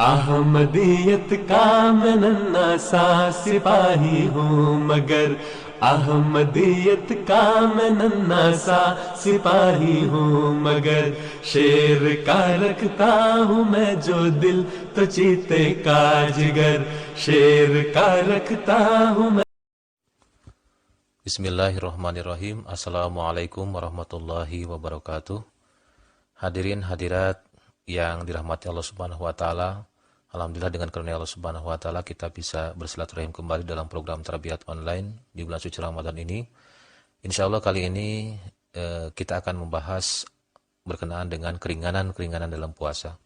अहमदियत का मैं नन्हा सा सिपाही हूँ मगर अहमदियत का मैं नन्हा सा सिपाही हूँ मगर शेर का रखता हूँ मैं जो दिल तो चीते का जिगर शेर का रखता हूँ मैं। Bismillahirrahmanirrahim. Assalamualaikum warahmatullahi wabarakatuh. Hadirin hadirat yang dirahmati Allah Subhanahu wa taala. Alhamdulillah dengan karunia Allah Subhanahu wa taala kita bisa bersilaturahim kembali dalam program Tarbiyat Online di bulan suci Ramadan ini. Insyaallah kali ini kita akan membahas berkenaan dengan keringanan-keringanan dalam puasa.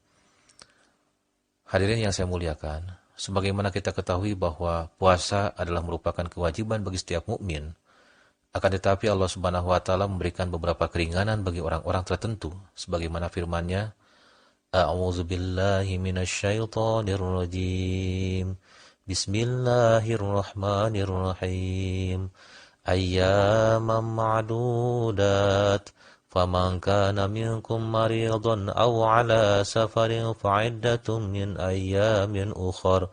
Hadirin yang saya muliakan, sebagaimana kita ketahui bahwa puasa adalah merupakan kewajiban bagi setiap mukmin. Akan tetapi Allah Subhanahu wa taala memberikan beberapa keringanan bagi orang-orang tertentu sebagaimana firman-Nya, A'udzubillahi minasyaitonirrajim. Bismillahirrahmanirrahim. Ayyaman ma'dudat. Faman kana minkum maridan aw ala safarin fa'iddatun min ayyamin ukhra.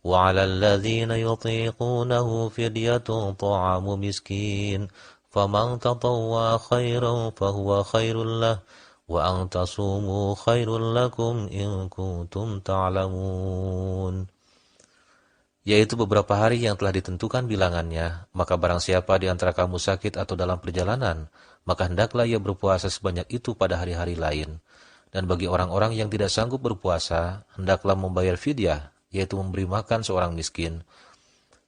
وعلى الذين يطيقونه فدية طعام مسكين فمن تطوع خيرا فهو خير له وأن تصوموا خير لكم إن كنتم تعلمون. Yaitu beberapa hari yang telah ditentukan bilangannya, maka barang siapa di antara kamu sakit atau dalam perjalanan, maka hendaklah ia berpuasa sebanyak itu pada hari-hari lain. Dan bagi orang-orang yang tidak sanggup berpuasa, hendaklah membayar fidyah, yaitu memberi makan seorang miskin.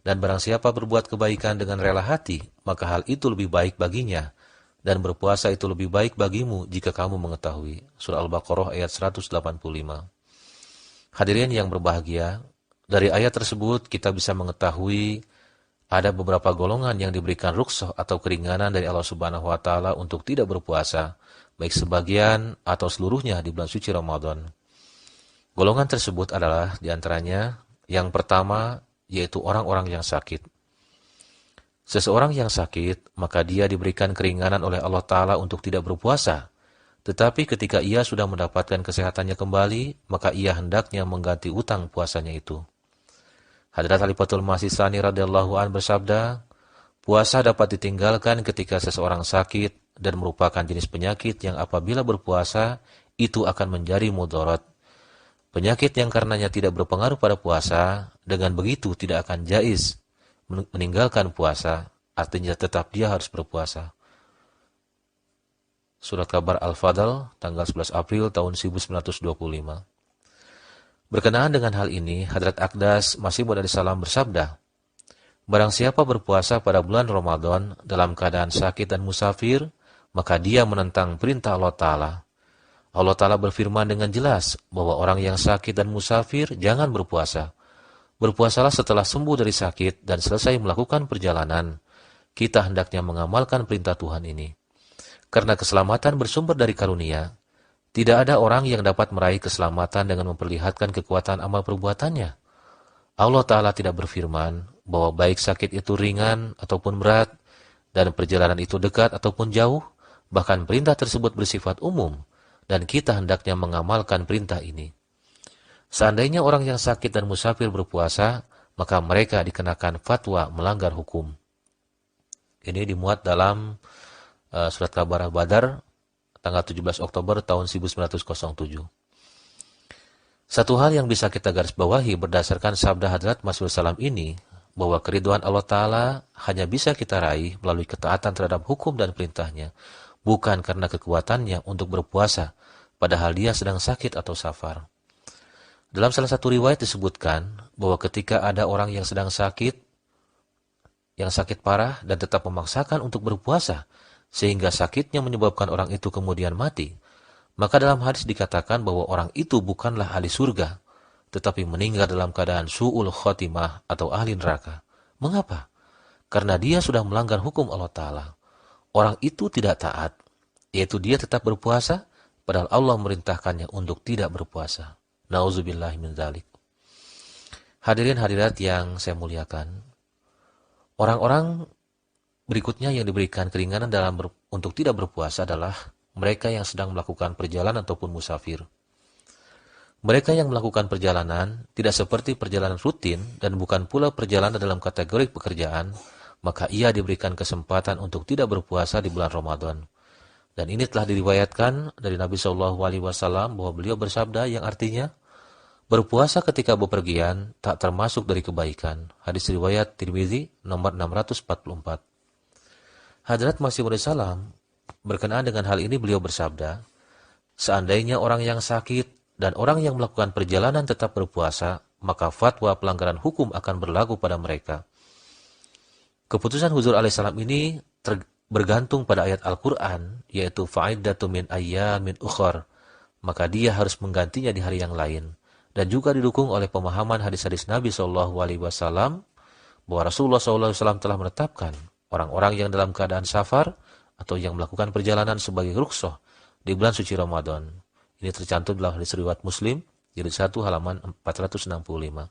Dan barang siapa berbuat kebaikan dengan rela hati, maka hal itu lebih baik baginya. Dan berpuasa itu lebih baik bagimu jika kamu mengetahui. Surah Al-Baqarah ayat 185. Hadirin yang berbahagia, dari ayat tersebut kita bisa mengetahui ada beberapa golongan yang diberikan rukhsah atau keringanan dari Allah Subhanahu wa taala untuk tidak berpuasa, baik sebagian atau seluruhnya di bulan suci Ramadan. Golongan tersebut adalah diantaranya yang pertama yaitu orang-orang yang sakit. Seseorang yang sakit maka dia diberikan keringanan oleh Allah Ta'ala untuk tidak berpuasa. Tetapi ketika ia sudah mendapatkan kesehatannya kembali maka ia hendaknya mengganti utang puasanya itu. Hadrat Khalifatul Masih Tsani radhiyallahu an bersabda, puasa dapat ditinggalkan ketika seseorang sakit dan merupakan jenis penyakit yang apabila berpuasa itu akan menjadi mudarat. Penyakit yang karenanya tidak berpengaruh pada puasa, dengan begitu tidak akan jaiz meninggalkan puasa, artinya tetap dia harus berpuasa. Surat Kabar Al-Fadl, tanggal 11 April tahun 1925. Berkenaan dengan hal ini, Hadrat Aqdas Masih Maud salam bersabda, barang siapa berpuasa pada bulan Ramadan dalam keadaan sakit dan musafir, maka dia menentang perintah Allah Ta'ala. Allah Ta'ala berfirman dengan jelas bahwa orang yang sakit dan musafir jangan berpuasa. Berpuasalah setelah sembuh dari sakit dan selesai melakukan perjalanan. Kita hendaknya mengamalkan perintah Tuhan ini. Karena keselamatan bersumber dari karunia, tidak ada orang yang dapat meraih keselamatan dengan memperlihatkan kekuatan amal perbuatannya. Allah Ta'ala tidak berfirman bahwa baik sakit itu ringan ataupun berat, dan perjalanan itu dekat ataupun jauh, bahkan perintah tersebut bersifat umum. Dan kita hendaknya mengamalkan perintah ini. Seandainya orang yang sakit dan musafir berpuasa, maka mereka dikenakan fatwa melanggar hukum. Ini dimuat dalam surat Kabar Al-Badar, tanggal 17 Oktober tahun 1907. Satu hal yang bisa kita garis bawahi berdasarkan sabda Hadrat Masih Salam ini, bahwa keridhaan Allah Ta'ala hanya bisa kita raih melalui ketaatan terhadap hukum dan perintahnya, bukan karena kekuatannya untuk berpuasa, padahal dia sedang sakit atau safar. Dalam salah satu riwayat disebutkan bahwa ketika ada orang yang sedang sakit, yang sakit parah dan tetap memaksakan untuk berpuasa, sehingga sakitnya menyebabkan orang itu kemudian mati, maka dalam hadis dikatakan bahwa orang itu bukanlah ahli surga, tetapi meninggal dalam keadaan su'ul khotimah atau ahli neraka. Mengapa? Karena dia sudah melanggar hukum Allah Ta'ala. Orang itu tidak taat, yaitu dia tetap berpuasa, padahal Allah merintahkannya untuk tidak berpuasa. Nauzubillahi min dzalik. Hadirin hadirat yang saya muliakan, orang-orang berikutnya yang diberikan keringanan untuk tidak berpuasa adalah mereka yang sedang melakukan perjalanan ataupun musafir. Mereka yang melakukan perjalanan tidak seperti perjalanan rutin dan bukan pula perjalanan dalam kategori pekerjaan, maka ia diberikan kesempatan untuk tidak berpuasa di bulan Ramadan. Dan ini telah diriwayatkan dari Nabi Shallallahu Alaihi Wasallam bahwa beliau bersabda yang artinya, berpuasa ketika bepergian tak termasuk dari kebaikan. Hadis riwayat Tirmizi nomor 644. Hadrat Masih Maud Salam berkenaan dengan hal ini beliau bersabda, seandainya orang yang sakit dan orang yang melakukan perjalanan tetap berpuasa, maka fatwa pelanggaran hukum akan berlaku pada mereka. Keputusan Huzur alaihissalam ini bergantung pada ayat Al-Quran, yaitu fa'iddatu min ayyamin ukhar, maka dia harus menggantinya di hari yang lain. Dan juga didukung oleh pemahaman hadis-hadis Nabi SAW bahwa Rasulullah SAW telah menetapkan orang-orang yang dalam keadaan safar atau yang melakukan perjalanan sebagai rukhsah di bulan suci Ramadan. Ini tercantum dalam hadis riwayat Muslim, jilid 1 halaman 465.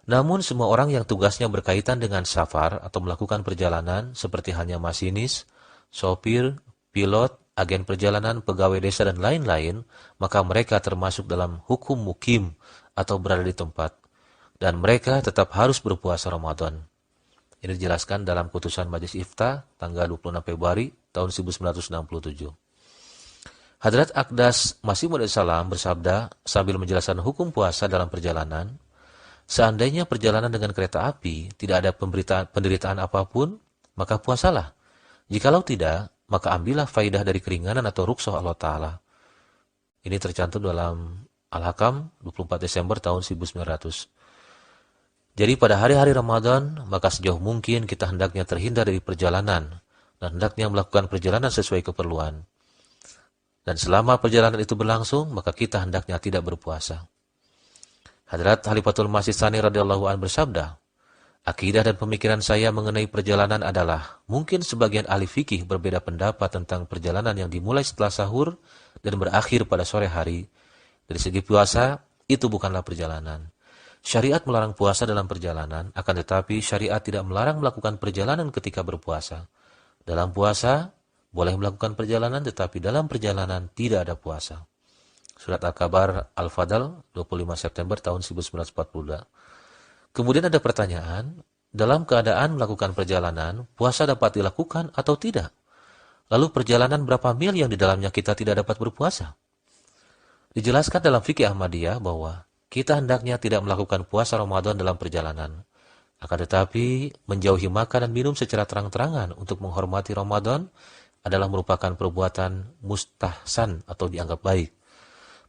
Namun semua orang yang tugasnya berkaitan dengan safar atau melakukan perjalanan seperti hanya masinis, sopir, pilot, agen perjalanan, pegawai desa dan lain-lain, maka mereka termasuk dalam hukum mukim atau berada di tempat. Dan mereka tetap harus berpuasa Ramadan. Ini dijelaskan dalam putusan Majelis Ifta tanggal 26 Februari tahun 1967. Hadrat Aqdas Masih Maud Salam bersabda sambil menjelaskan hukum puasa dalam perjalanan, seandainya perjalanan dengan kereta api tidak ada penderitaan apapun, maka puasalah. Jikalau tidak, maka ambillah faidah dari keringanan atau rukhsah Allah Ta'ala. Ini tercantum dalam Al-Hakam 24 Desember tahun 1900. Jadi pada hari-hari Ramadan, maka sejauh mungkin kita hendaknya terhindar dari perjalanan dan hendaknya melakukan perjalanan sesuai keperluan. Dan selama perjalanan itu berlangsung, maka kita hendaknya tidak berpuasa. Hadrat Khalifatul Masih Tsani radhiyallahu anhu bersabda, akidah dan pemikiran saya mengenai perjalanan adalah, mungkin sebagian ahli fikih berbeda pendapat tentang perjalanan yang dimulai setelah sahur dan berakhir pada sore hari. Dari segi puasa, itu bukanlah perjalanan. Syariat melarang puasa dalam perjalanan, akan tetapi syariat tidak melarang melakukan perjalanan ketika berpuasa. Dalam puasa, boleh melakukan perjalanan, tetapi dalam perjalanan tidak ada puasa. Surat Al-Kabar Al-Fadl 25 September tahun 1942. Kemudian ada pertanyaan, dalam keadaan melakukan perjalanan, puasa dapat dilakukan atau tidak? Lalu perjalanan berapa mil yang di dalamnya kita tidak dapat berpuasa? Dijelaskan dalam fikih Ahmadiyah bahwa kita hendaknya tidak melakukan puasa Ramadan dalam perjalanan. Akan tetapi, menjauhi makan dan minum secara terang-terangan untuk menghormati Ramadan adalah merupakan perbuatan mustahsan atau dianggap baik.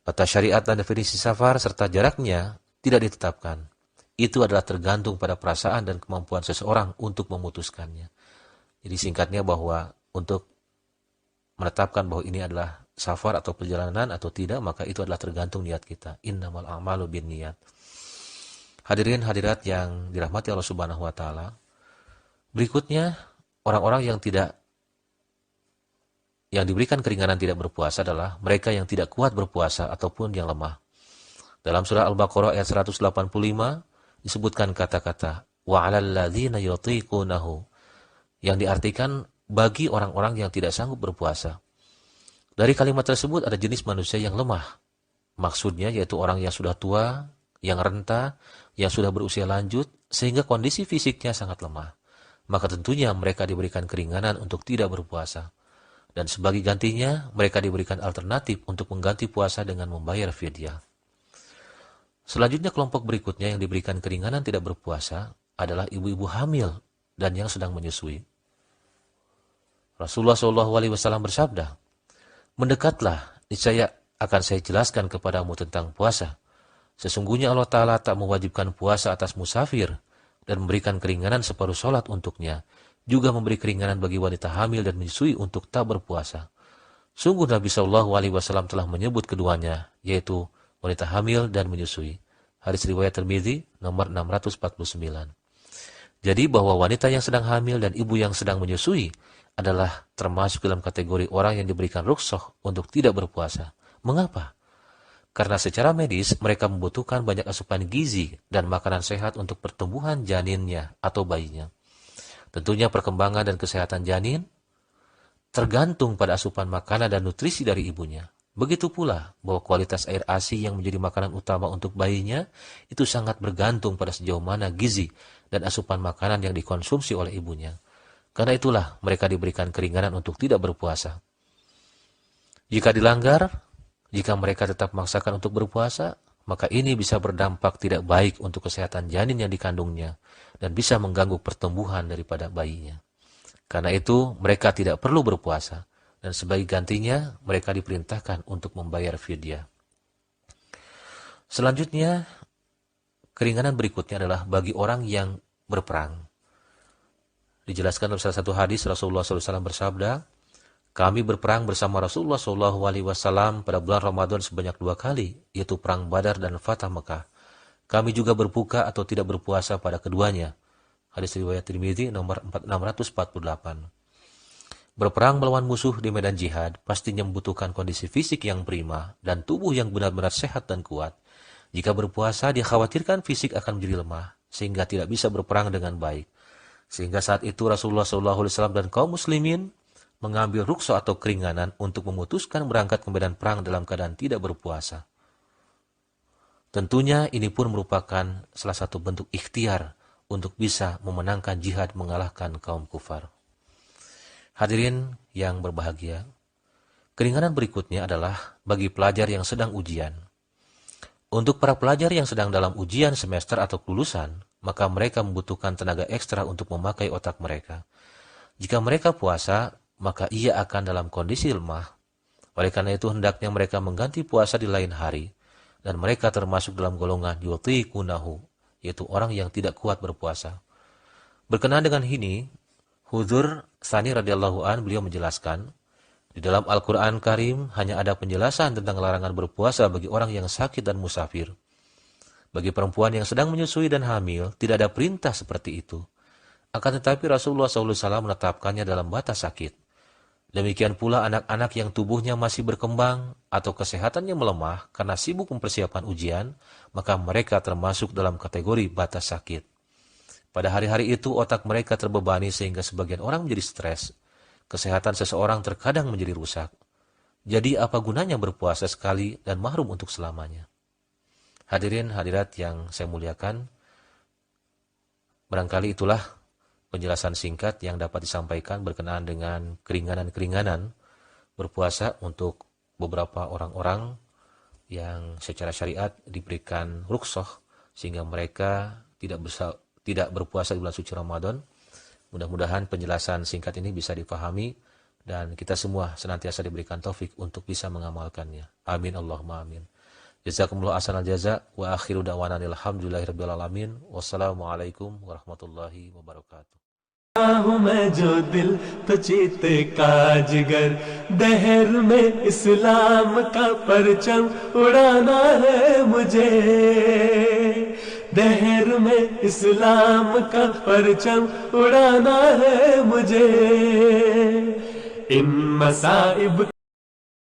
Batas syariat dan definisi safar serta jaraknya tidak ditetapkan. Itu adalah tergantung pada perasaan dan kemampuan seseorang untuk memutuskannya. Jadi singkatnya bahwa untuk menetapkan bahwa ini adalah safar atau perjalanan atau tidak, maka itu adalah tergantung niat kita. Innamal a'malu binniyat. Hadirin hadirat yang dirahmati Allah Subhanahu wa taala. Berikutnya, orang-orang yang diberikan keringanan tidak berpuasa adalah mereka yang tidak kuat berpuasa ataupun yang lemah. Dalam surah Al-Baqarah ayat 185 disebutkan kata-kata wa 'alal ladzina yutiqunahu, yang diartikan bagi orang-orang yang tidak sanggup berpuasa. Dari kalimat tersebut ada jenis manusia yang lemah. Maksudnya yaitu orang yang sudah tua, yang renta, yang sudah berusia lanjut sehingga kondisi fisiknya sangat lemah. Maka tentunya mereka diberikan keringanan untuk tidak berpuasa. Dan sebagai gantinya, mereka diberikan alternatif untuk mengganti puasa dengan membayar fidyah. Selanjutnya kelompok berikutnya yang diberikan keringanan tidak berpuasa adalah ibu-ibu hamil dan yang sedang menyusui. Rasulullah SAW bersabda, mendekatlah, niscaya akan saya jelaskan kepadamu tentang puasa. Sesungguhnya Allah Ta'ala tak mewajibkan puasa atas musafir dan memberikan keringanan separuh sholat untuknya, juga memberi keringanan bagi wanita hamil dan menyusui untuk tak berpuasa. Sungguh Nabi SAW telah menyebut keduanya, yaitu wanita hamil dan menyusui. Hadis riwayat Tirmizi nomor 649. Jadi bahwa wanita yang sedang hamil dan ibu yang sedang menyusui adalah termasuk dalam kategori orang yang diberikan rukhsah untuk tidak berpuasa. Mengapa? Karena secara medis mereka membutuhkan banyak asupan gizi dan makanan sehat untuk pertumbuhan janinnya atau bayinya. Tentunya perkembangan dan kesehatan janin tergantung pada asupan makanan dan nutrisi dari ibunya. Begitu pula bahwa kualitas air ASI yang menjadi makanan utama untuk bayinya itu sangat bergantung pada sejauh mana gizi dan asupan makanan yang dikonsumsi oleh ibunya. Karena itulah mereka diberikan keringanan untuk tidak berpuasa. Jika dilanggar, jika mereka tetap memaksakan untuk berpuasa, maka ini bisa berdampak tidak baik untuk kesehatan janin yang dikandungnya dan bisa mengganggu pertumbuhan daripada bayinya. Karena itu, mereka tidak perlu berpuasa. Dan sebagai gantinya, mereka diperintahkan untuk membayar fidyah. Selanjutnya, keringanan berikutnya adalah bagi orang yang berperang. Dijelaskan dalam salah satu hadis Rasulullah SAW bersabda, kami berperang bersama Rasulullah SAW pada bulan Ramadan sebanyak 2 kali, yaitu perang Badar dan Fatah Mekah. Kami juga berbuka atau tidak berpuasa pada keduanya. Hadis riwayat Tirmidzi nomor 648. Berperang melawan musuh di medan jihad pastinya membutuhkan kondisi fisik yang prima dan tubuh yang benar-benar sehat dan kuat. Jika berpuasa, dikhawatirkan fisik akan menjadi lemah, sehingga tidak bisa berperang dengan baik. Sehingga saat itu Rasulullah SAW dan kaum muslimin mengambil rukso atau keringanan untuk memutuskan berangkat ke medan perang dalam keadaan tidak berpuasa. Tentunya ini pun merupakan salah satu bentuk ikhtiar untuk bisa memenangkan jihad mengalahkan kaum kufar. Hadirin yang berbahagia, keringanan berikutnya adalah bagi pelajar yang sedang ujian. Untuk para pelajar yang sedang dalam ujian semester atau kelulusan, maka mereka membutuhkan tenaga ekstra untuk memakai otak mereka. Jika mereka puasa, maka ia akan dalam kondisi lemah. Oleh karena itu hendaknya mereka mengganti puasa di lain hari, dan mereka termasuk dalam golongan yutiqunahu, yaitu orang yang tidak kuat berpuasa. Berkenaan dengan ini, Hudhur Tsani radhiyallahu an beliau menjelaskan, di dalam Al-Quran Karim hanya ada penjelasan tentang larangan berpuasa bagi orang yang sakit dan musafir. Bagi perempuan yang sedang menyusui dan hamil, tidak ada perintah seperti itu. Akan tetapi Rasulullah SAW menetapkannya dalam batas sakit. Demikian pula anak-anak yang tubuhnya masih berkembang atau kesehatannya melemah karena sibuk mempersiapkan ujian, maka mereka termasuk dalam kategori batas sakit. Pada hari-hari itu otak mereka terbebani sehingga sebagian orang menjadi stres. Kesehatan seseorang terkadang menjadi rusak. Jadi apa gunanya berpuasa sekali dan mahrum untuk selamanya? Hadirin hadirat yang saya muliakan, barangkali itulah penjelasan singkat yang dapat disampaikan berkenaan dengan keringanan-keringanan berpuasa untuk beberapa orang-orang yang secara syariat diberikan rukhsah sehingga mereka tidak berpuasa di bulan suci Ramadan. Mudah-mudahan penjelasan singkat ini bisa dipahami dan kita semua senantiasa diberikan taufik untuk bisa mengamalkannya. Amin Allahumma amin. Jazakumullah ahsanal jaza wa akhiru da'wana alhamdulillahirabbil alamin. Wassalamualaikum warahmatullahi wabarakatuh. मैं जो दिल तो चीते का जिगर, दहर में इस्लाम का परचम उड़ाना है मुझे, दहर में इस्लाम का परचम उड़ाना है मुझे। इन मसाइब